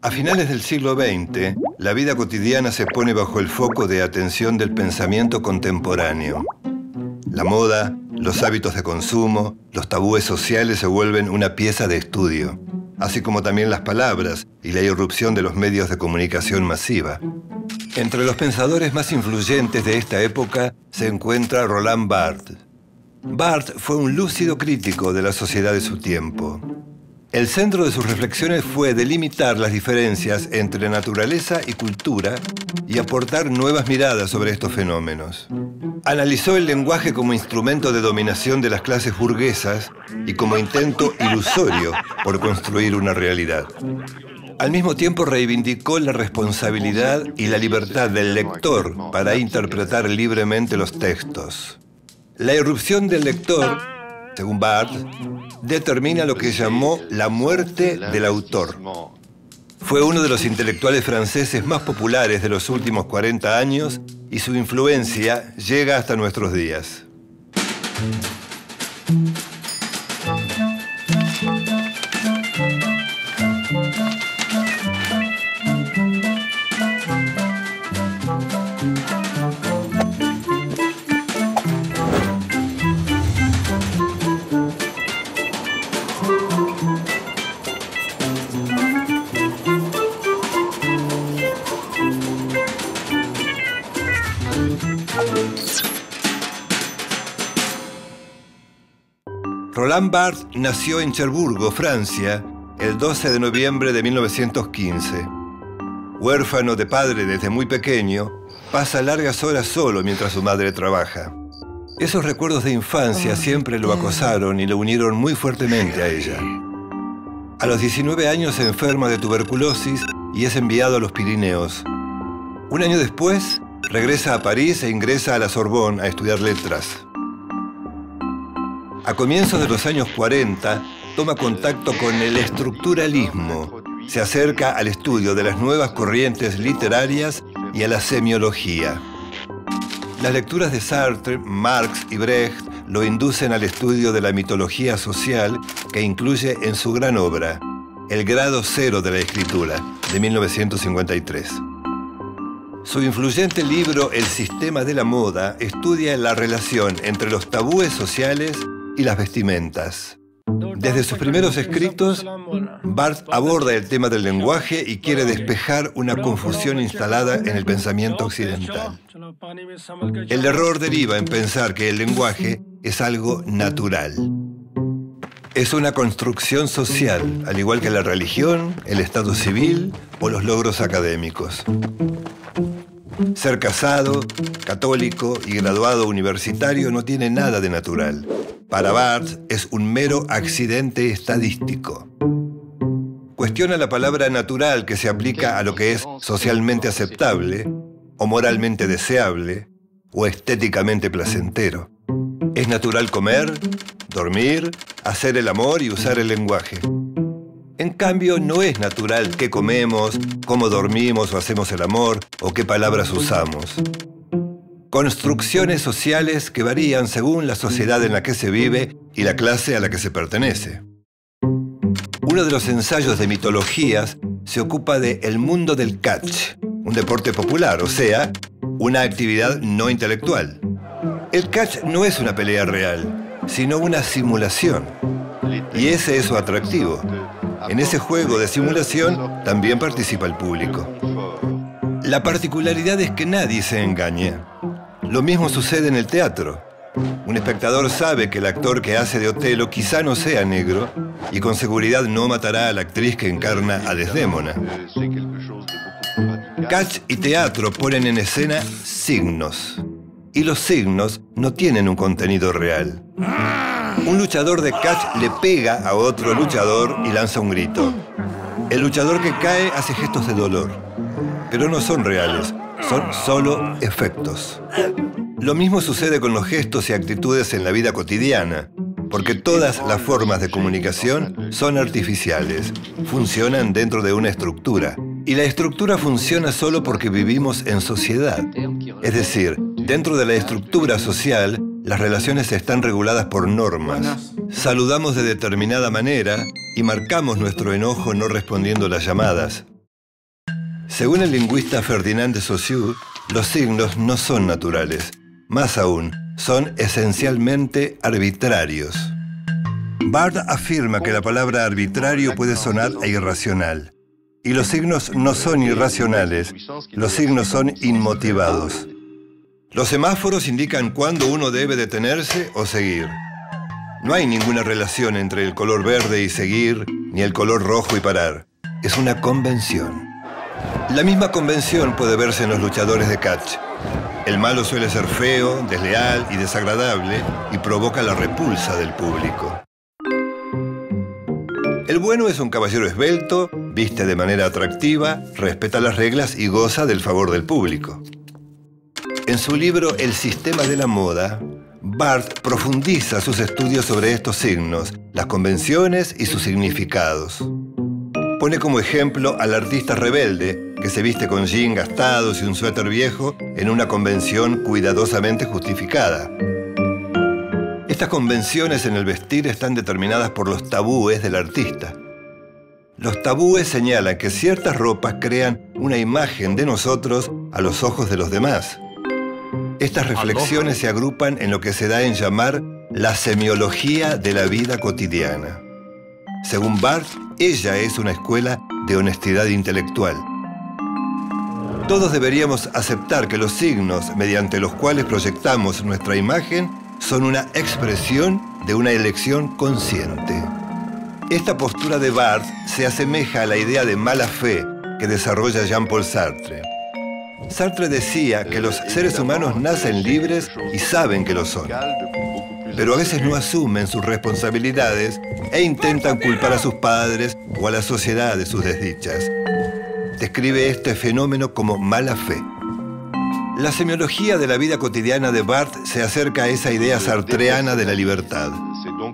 A finales del siglo XX, la vida cotidiana se pone bajo el foco de atención del pensamiento contemporáneo. La moda, los hábitos de consumo, los tabúes sociales se vuelven una pieza de estudio, así como también las palabras y la irrupción de los medios de comunicación masiva. Entre los pensadores más influyentes de esta época se encuentra Roland Barthes. Barthes fue un lúcido crítico de la sociedad de su tiempo. El centro de sus reflexiones fue delimitar las diferencias entre naturaleza y cultura y aportar nuevas miradas sobre estos fenómenos. Analizó el lenguaje como instrumento de dominación de las clases burguesas y como intento ilusorio por construir una realidad. Al mismo tiempo reivindicó la responsabilidad y la libertad del lector para interpretar libremente los textos. La irrupción del lector, según Barthes, determina lo que llamó la muerte del autor. Fue uno de los intelectuales franceses más populares de los últimos 40 años y su influencia llega hasta nuestros días. Roland Barthes nació en Cherbourg, Francia, el 12 de noviembre de 1915. Huérfano de padre desde muy pequeño, pasa largas horas solo mientras su madre trabaja. Esos recuerdos de infancia siempre lo acosaron y lo unieron muy fuertemente a ella. A los 19 años se enferma de tuberculosis y es enviado a los Pirineos. Un año después, regresa a París e ingresa a la Sorbonne a estudiar letras. A comienzos de los años 40, toma contacto con el estructuralismo. Se acerca al estudio de las nuevas corrientes literarias y a la semiología. Las lecturas de Sartre, Marx y Brecht lo inducen al estudio de la mitología social que incluye en su gran obra, El grado cero de la escritura, de 1953. Su influyente libro El sistema de la moda estudia la relación entre los tabúes sociales y las vestimentas. Desde sus primeros escritos, Barthes aborda el tema del lenguaje y quiere despejar una confusión instalada en el pensamiento occidental. El error deriva en pensar que el lenguaje es algo natural. Es una construcción social, al igual que la religión, el estado civil o los logros académicos. Ser casado, católico y graduado universitario no tiene nada de natural. Para Barthes es un mero accidente estadístico. Cuestiona la palabra natural que se aplica a lo que es socialmente aceptable, o moralmente deseable, o estéticamente placentero. Es natural comer, dormir, hacer el amor y usar el lenguaje. En cambio, no es natural qué comemos, cómo dormimos o hacemos el amor, o qué palabras usamos. Construcciones sociales que varían según la sociedad en la que se vive y la clase a la que se pertenece. Uno de los ensayos de mitologías se ocupa de el mundo del catch, un deporte popular, o sea, una actividad no intelectual. El catch no es una pelea real, sino una simulación. Y ese es su atractivo. En ese juego de simulación también participa el público. La particularidad es que nadie se engaña. Lo mismo sucede en el teatro. Un espectador sabe que el actor que hace de Otelo quizá no sea negro y con seguridad no matará a la actriz que encarna a Desdémona. Catch y teatro ponen en escena signos. Y los signos no tienen un contenido real. Un luchador de catch le pega a otro luchador y lanza un grito. El luchador que cae hace gestos de dolor, pero no son reales, son solo efectos. Lo mismo sucede con los gestos y actitudes en la vida cotidiana, porque todas las formas de comunicación son artificiales, funcionan dentro de una estructura. Y la estructura funciona solo porque vivimos en sociedad. Es decir, dentro de la estructura social, las relaciones están reguladas por normas. Saludamos de determinada manera y marcamos nuestro enojo no respondiendo las llamadas. Según el lingüista Ferdinand de Saussure, los signos no son naturales. Más aún, son esencialmente arbitrarios. Barthes afirma que la palabra arbitrario puede sonar a irracional. Y los signos no son irracionales, los signos son inmotivados. Los semáforos indican cuándo uno debe detenerse o seguir. No hay ninguna relación entre el color verde y seguir, ni el color rojo y parar. Es una convención. La misma convención puede verse en los luchadores de catch. El malo suele ser feo, desleal y desagradable y provoca la repulsa del público. El bueno es un caballero esbelto, viste de manera atractiva, respeta las reglas y goza del favor del público. En su libro El sistema de la moda, Barthes profundiza sus estudios sobre estos signos, las convenciones y sus significados. Pone como ejemplo al artista rebelde que se viste con jeans gastados y un suéter viejo en una convención cuidadosamente justificada. Estas convenciones en el vestir están determinadas por los tabúes del artista. Los tabúes señalan que ciertas ropas crean una imagen de nosotros a los ojos de los demás. Estas reflexiones se agrupan en lo que se da en llamar la semiología de la vida cotidiana. Según Barthes, ella es una escuela de honestidad intelectual. Todos deberíamos aceptar que los signos mediante los cuales proyectamos nuestra imagen son una expresión de una elección consciente. Esta postura de Barthes se asemeja a la idea de mala fe que desarrolla Jean-Paul Sartre. Sartre decía que los seres humanos nacen libres y saben que lo son, pero a veces no asumen sus responsabilidades e intentan culpar a sus padres o a la sociedad de sus desdichas. Describe este fenómeno como mala fe. La semiología de la vida cotidiana de Barthes se acerca a esa idea sartreana de la libertad.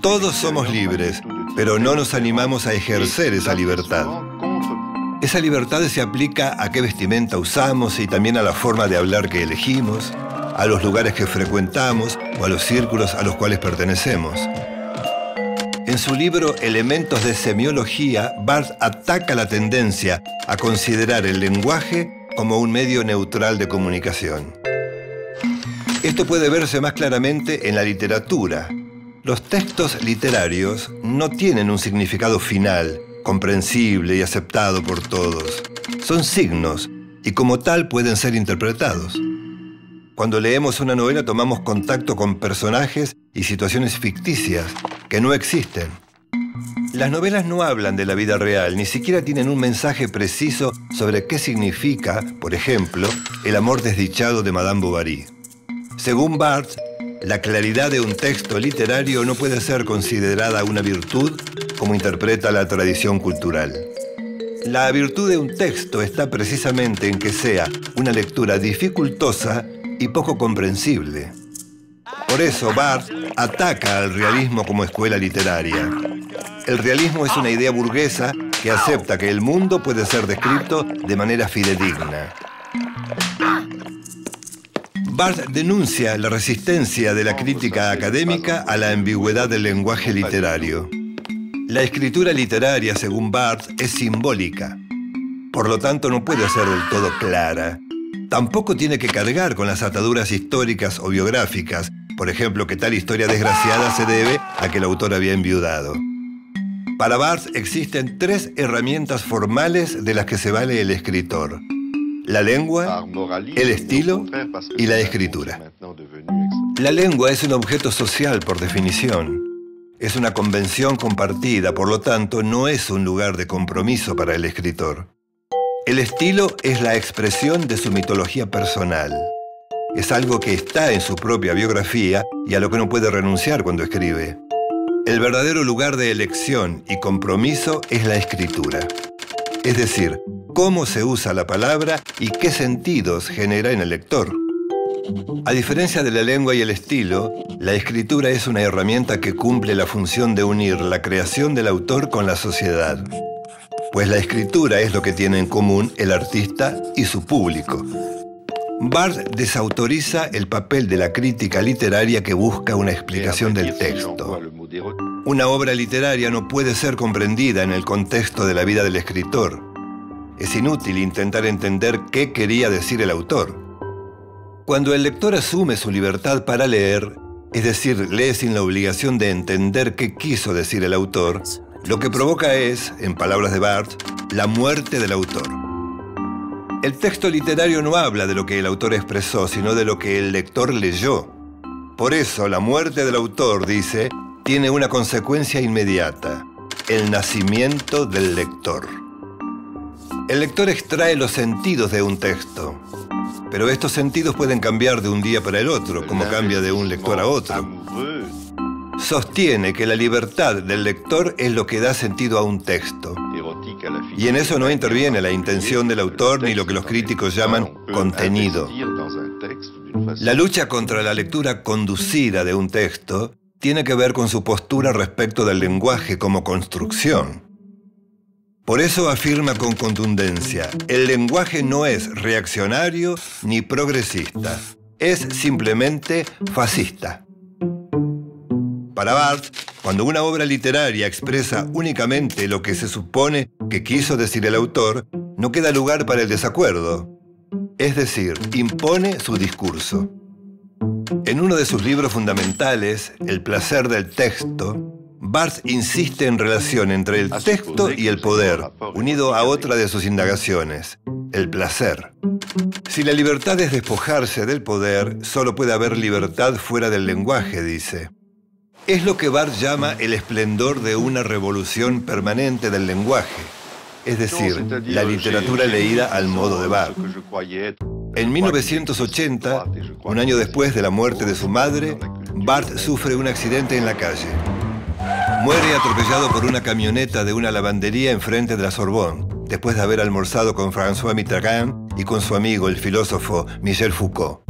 Todos somos libres, pero no nos animamos a ejercer esa libertad. Esa libertad se aplica a qué vestimenta usamos y también a la forma de hablar que elegimos, a los lugares que frecuentamos o a los círculos a los cuales pertenecemos. En su libro Elementos de Semiología, Barthes ataca la tendencia a considerar el lenguaje como un medio neutral de comunicación. Esto puede verse más claramente en la literatura. Los textos literarios no tienen un significado final, comprensible y aceptado por todos. Son signos y como tal pueden ser interpretados. Cuando leemos una novela tomamos contacto con personajes y situaciones ficticias que no existen. Las novelas no hablan de la vida real, ni siquiera tienen un mensaje preciso sobre qué significa, por ejemplo, el amor desdichado de Madame Bovary. Según Barthes, la claridad de un texto literario no puede ser considerada una virtud como interpreta la tradición cultural. La virtud de un texto está precisamente en que sea una lectura dificultosa y poco comprensible. Por eso Barthes ataca al realismo como escuela literaria. El realismo es una idea burguesa que acepta que el mundo puede ser descrito de manera fidedigna. Barthes denuncia la resistencia de la crítica académica a la ambigüedad del lenguaje literario. La escritura literaria, según Barthes, es simbólica. Por lo tanto, no puede ser del todo clara. Tampoco tiene que cargar con las ataduras históricas o biográficas, por ejemplo, que tal historia desgraciada se debe a que el autor había enviudado. Para Barthes existen tres herramientas formales de las que se vale el escritor: la lengua, el estilo y la escritura. La lengua es un objeto social por definición. Es una convención compartida, por lo tanto, no es un lugar de compromiso para el escritor. El estilo es la expresión de su mitología personal. Es algo que está en su propia biografía y a lo que no puede renunciar cuando escribe. El verdadero lugar de elección y compromiso es la escritura. Es decir, cómo se usa la palabra y qué sentidos genera en el lector. A diferencia de la lengua y el estilo, la escritura es una herramienta que cumple la función de unir la creación del autor con la sociedad. Pues la escritura es lo que tiene en común el artista y su público. Barthes desautoriza el papel de la crítica literaria que busca una explicación del texto. Una obra literaria no puede ser comprendida en el contexto de la vida del escritor. es inútil intentar entender qué quería decir el autor. Cuando el lector asume su libertad para leer, es decir, lee sin la obligación de entender qué quiso decir el autor, lo que provoca es, en palabras de Barthes, la muerte del autor. El texto literario no habla de lo que el autor expresó, sino de lo que el lector leyó. Por eso, la muerte del autor, dice, tiene una consecuencia inmediata: el nacimiento del lector. El lector extrae los sentidos de un texto, pero estos sentidos pueden cambiar de un día para el otro, como cambia de un lector a otro. Sostiene que la libertad del lector es lo que da sentido a un texto. Y en eso no interviene la intención del autor ni lo que los críticos llaman contenido. La lucha contra la lectura conducida de un texto tiene que ver con su postura respecto del lenguaje como construcción. Por eso afirma con contundencia: el lenguaje no es reaccionario ni progresista, es simplemente fascista. Para Barthes, cuando una obra literaria expresa únicamente lo que se supone que quiso decir el autor, no queda lugar para el desacuerdo. Es decir, impone su discurso. En uno de sus libros fundamentales, El placer del texto, Barthes insiste en relación entre el texto y el poder, unido a otra de sus indagaciones, el placer. Si la libertad es despojarse del poder, solo puede haber libertad fuera del lenguaje, dice. Es lo que Barthes llama el esplendor de una revolución permanente del lenguaje, es decir, la literatura leída al modo de Barthes. En 1980, un año después de la muerte de su madre, Barthes sufre un accidente en la calle. Muere atropellado por una camioneta de una lavandería enfrente de la Sorbonne, después de haber almorzado con François Mitterrand y con su amigo, el filósofo Michel Foucault.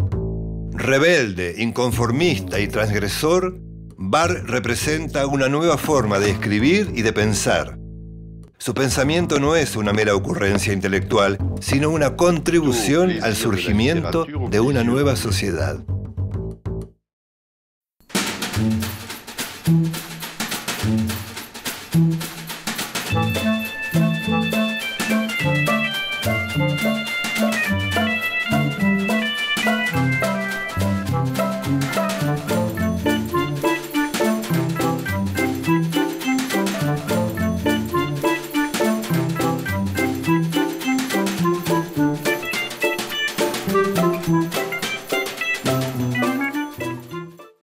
Rebelde, inconformista y transgresor, Barthes representa una nueva forma de escribir y de pensar. Su pensamiento no es una mera ocurrencia intelectual, sino una contribución al surgimiento de una nueva sociedad.